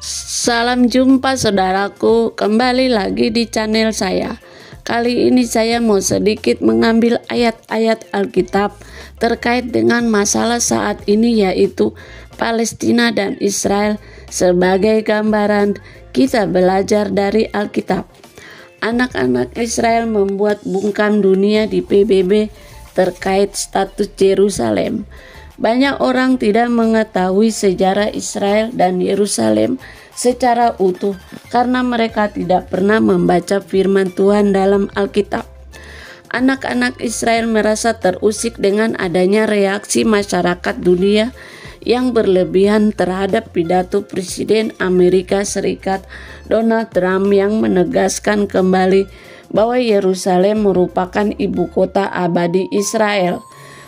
Salam jumpa saudaraku, kembali lagi di channel saya. Kali ini saya mau sedikit mengambil ayat-ayat Alkitab terkait dengan masalah saat ini, yaitu Palestina dan Israel. Sebagai gambaran, kita belajar dari Alkitab. Anak-anak Israel membuat bungkam dunia di PBB terkait status Yerusalem. Banyak orang tidak mengetahui sejarah Israel dan Yerusalem secara utuh karena mereka tidak pernah membaca firman Tuhan dalam Alkitab. Anak-anak Israel merasa terusik dengan adanya reaksi masyarakat dunia yang berlebihan terhadap pidato Presiden Amerika Serikat Donald Trump yang menegaskan kembali bahwa Yerusalem merupakan ibu kota abadi Israel.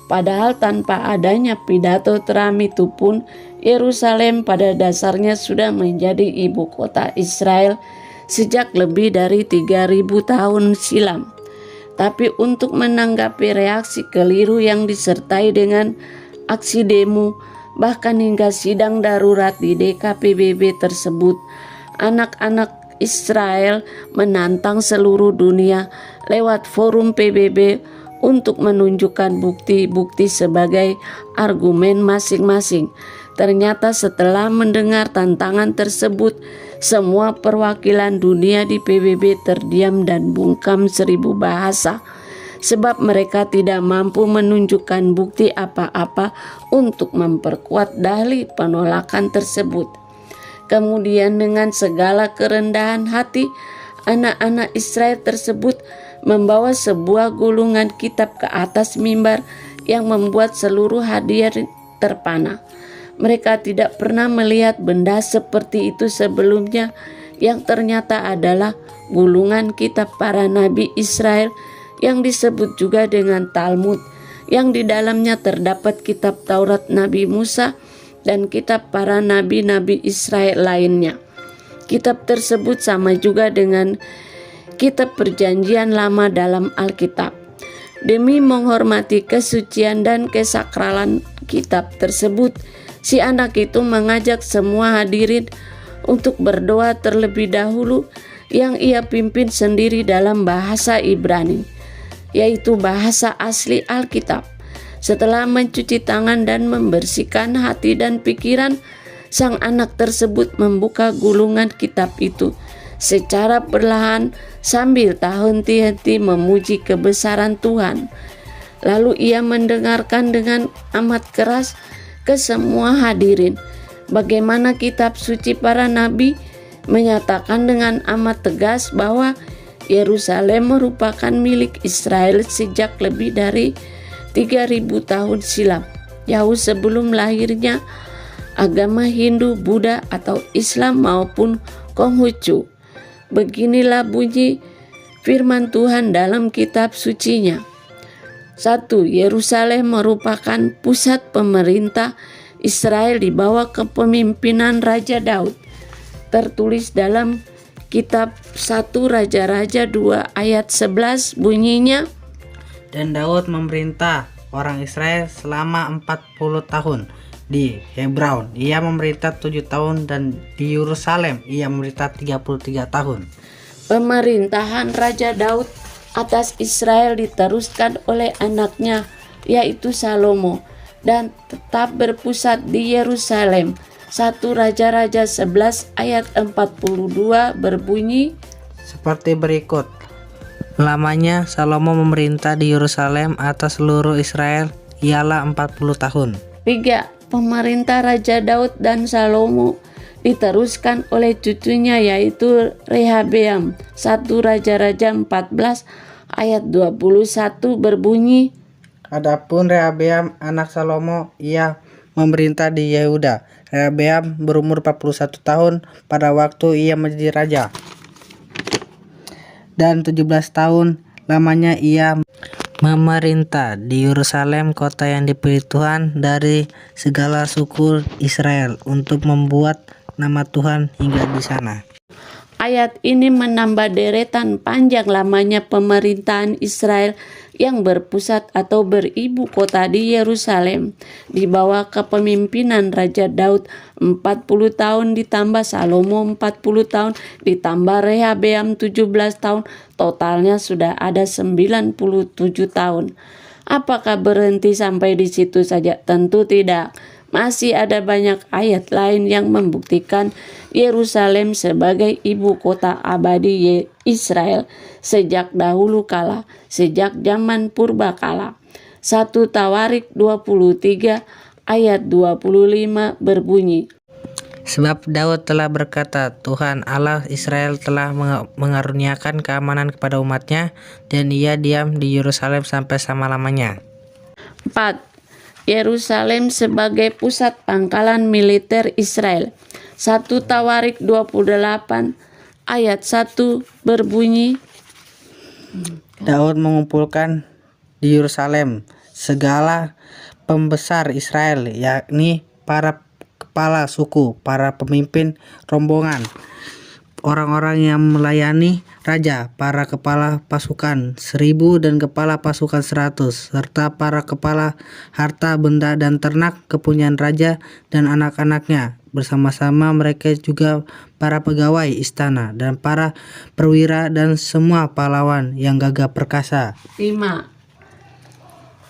Padahal tanpa adanya pidato Trump itu pun, Yerusalem pada dasarnya sudah menjadi ibu kota Israel sejak lebih dari 3.000 tahun silam. Tapi untuk menanggapi reaksi keliru yang disertai dengan aksi demo, bahkan hingga sidang darurat di DKPBB tersebut, anak-anak Israel menantang seluruh dunia lewat forum PBB untuk menunjukkan bukti-bukti sebagai argumen masing-masing. Ternyata setelah mendengar tantangan tersebut, semua perwakilan dunia di PBB terdiam dan bungkam 1000 bahasa, sebab mereka tidak mampu menunjukkan bukti apa-apa untuk memperkuat dalih penolakan tersebut. Kemudian dengan segala kerendahan hati, anak-anak Israel tersebut membawa sebuah gulungan kitab ke atas mimbar yang membuat seluruh hadirin terpana. Mereka tidak pernah melihat benda seperti itu sebelumnya, yang ternyata adalah gulungan kitab para nabi Israel yang disebut juga dengan Talmud, yang di dalamnya terdapat kitab Taurat Nabi Musa dan kitab para nabi-nabi Israel lainnya. Kitab tersebut sama juga dengan kitab perjanjian lama dalam Alkitab. Demi menghormati kesucian dan kesakralan kitab tersebut, si anak itu mengajak semua hadirin untuk berdoa terlebih dahulu, yang ia pimpin sendiri dalam bahasa Ibrani, yaitu bahasa asli Alkitab. Setelah mencuci tangan dan membersihkan hati dan pikiran, sang anak tersebut membuka gulungan kitab itu secara perlahan sambil tak henti-henti memuji kebesaran Tuhan. Lalu ia mendengarkan dengan amat keras ke semua hadirin bagaimana kitab suci para nabi menyatakan dengan amat tegas bahwa Yerusalem merupakan milik Israel sejak lebih dari 3.000 tahun silam, jauh sebelum lahirnya agama Hindu, Buddha atau Islam maupun Konghucu. Beginilah bunyi firman Tuhan dalam kitab sucinya. 1. Yerusalem merupakan pusat pemerintah Israel di bawah kepemimpinan Raja Daud. Tertulis dalam kitab 1 Raja-Raja 2 ayat 11 bunyinya, dan Daud memerintah orang Israel selama 40 tahun. Di Hebron ia memerintah 7 tahun dan di Yerusalem ia memerintah 33 tahun. Pemerintahan Raja Daud atas Israel diteruskan oleh anaknya, yaitu Salomo, dan tetap berpusat di Yerusalem. 1 Raja-Raja 11 ayat 42 berbunyi seperti berikut. Lamanya Salomo memerintah di Yerusalem atas seluruh Israel ialah 40 tahun. 3. Pemerintah Raja Daud dan Salomo diteruskan oleh cucunya, yaitu Rehabeam. 1 Raja-Raja 14 ayat 21 berbunyi, adapun Rehabeam anak Salomo ia memerintah di Yehuda. Rehabeam berumur 41 tahun pada waktu ia menjadi raja, dan 17 tahun lamanya ia memerintah di Yerusalem, kota yang dipilih Tuhan dari segala suku Israel untuk membuat nama Tuhan hingga di sana. Ayat ini menambah deretan panjang lamanya pemerintahan Israel yang berpusat atau beribu kota di Yerusalem di bawah kepemimpinan Raja Daud 40 tahun ditambah Salomo 40 tahun ditambah Rehabeam 17 tahun, totalnya sudah ada 97 tahun. Apakah berhenti sampai di situ saja? Tentu tidak. Masih ada banyak ayat lain yang membuktikan Yerusalem sebagai ibu kota abadi Israel sejak dahulu kala, sejak zaman purba kala. 1 Tawarik 23 ayat 25 berbunyi, Sebab Daud telah berkata, Tuhan Allah Israel telah mengaruniakan keamanan kepada umatnya, dan ia diam di Yerusalem sampai selama-lamanya. 4. Yerusalem sebagai pusat pangkalan militer Israel. 1 Tawarik 28 ayat 1 berbunyi, Daud mengumpulkan di Yerusalem segala pembesar Israel, yakni para kepala suku, para pemimpin rombongan, orang-orang yang melayani raja, para kepala pasukan 1000 dan kepala pasukan 100, serta para kepala harta benda dan ternak kepunyaan raja dan anak-anaknya. Bersama-sama mereka juga para pegawai istana dan para perwira dan semua pahlawan yang gagah perkasa. 5.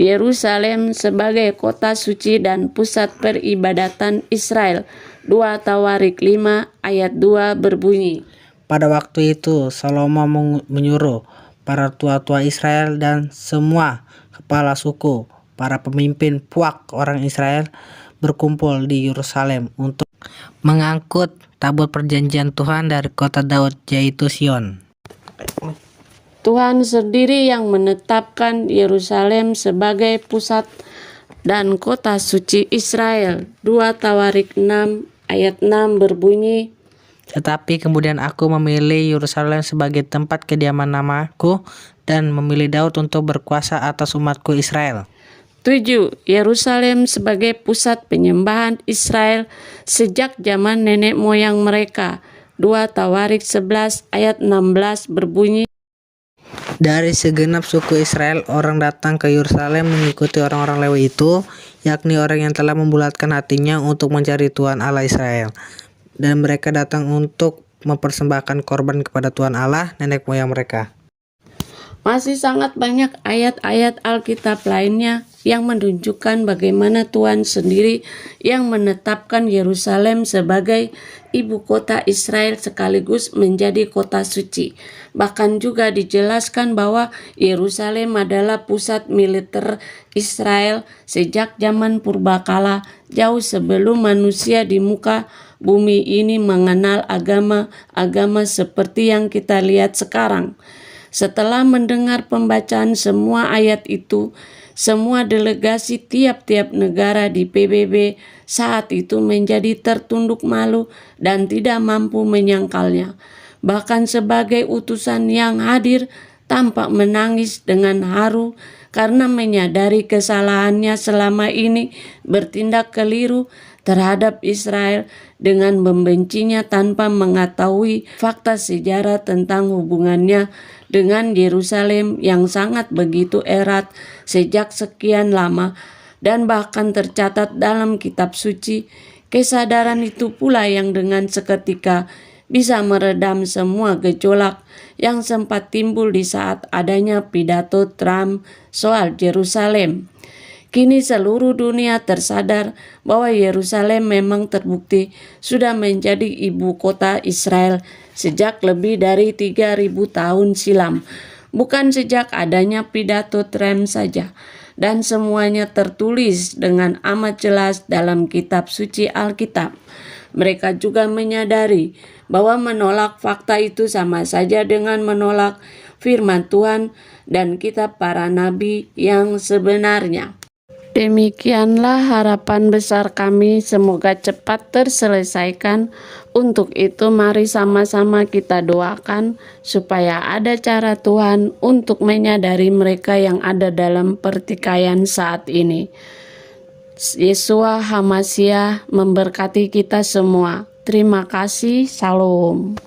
Yerusalem sebagai kota suci dan pusat peribadatan Israel. 2 Tawarik 5 ayat 2 berbunyi, Pada waktu itu Salomo menyuruh para tua-tua Israel dan semua kepala suku, para pemimpin puak orang Israel berkumpul di Yerusalem untuk mengangkut tabut perjanjian Tuhan dari kota Daud, yaitu Sion. Tuhan sendiri yang menetapkan Yerusalem sebagai pusat dan kota suci Israel. 2 Tawarik 6 ayat 6 berbunyi, Tetapi kemudian aku memilih Yerusalem sebagai tempat kediaman namaku dan memilih Daud untuk berkuasa atas umatku Israel. 7. Yerusalem sebagai pusat penyembahan Israel sejak zaman nenek moyang mereka. 2 Tawarik 11 ayat 16 berbunyi, Dari segenap suku Israel orang datang ke Yerusalem mengikuti orang-orang Lewi itu, yakni orang yang telah membulatkan hatinya untuk mencari Tuhan Allah Israel. Dan mereka datang untuk mempersembahkan korban kepada Tuhan Allah nenek moyang mereka. Masih sangat banyak ayat-ayat Alkitab lainnya yang menunjukkan bagaimana Tuhan sendiri yang menetapkan Yerusalem sebagai ibu kota Israel sekaligus menjadi kota suci. Bahkan juga dijelaskan bahwa Yerusalem adalah pusat militer Israel sejak zaman purbakala, jauh sebelum manusia di muka bumi ini mengenal agama seperti yang kita lihat sekarang. Setelah mendengar pembacaan semua ayat itu, semua delegasi tiap-tiap negara di PBB saat itu menjadi tertunduk malu dan tidak mampu menyangkalnya. Bahkan sebagai utusan yang hadir tampak menangis dengan haru karena menyadari kesalahannya selama ini bertindak keliru terhadap Israel dengan membencinya tanpa mengetahui fakta sejarah tentang hubungannya dengan Yerusalem yang sangat begitu erat sejak sekian lama dan bahkan tercatat dalam kitab suci. Kesadaran itu pula yang dengan seketika bisa meredam semua gejolak yang sempat timbul di saat adanya pidato Trump soal Yerusalem. Kini seluruh dunia tersadar bahwa Yerusalem memang terbukti sudah menjadi ibu kota Israel sejak lebih dari 3.000 tahun silam. Bukan sejak adanya pidato Trump saja. Dan semuanya tertulis dengan amat jelas dalam kitab suci Alkitab. Mereka juga menyadari bahwa menolak fakta itu sama saja dengan menolak firman Tuhan dan kitab para nabi yang sebenarnya. Demikianlah harapan besar kami, semoga cepat terselesaikan. Untuk itu mari sama-sama kita doakan supaya ada cara Tuhan untuk menyadari mereka yang ada dalam pertikaian saat ini. Yesua HaMasiah memberkati kita semua. Terima kasih. Shalom.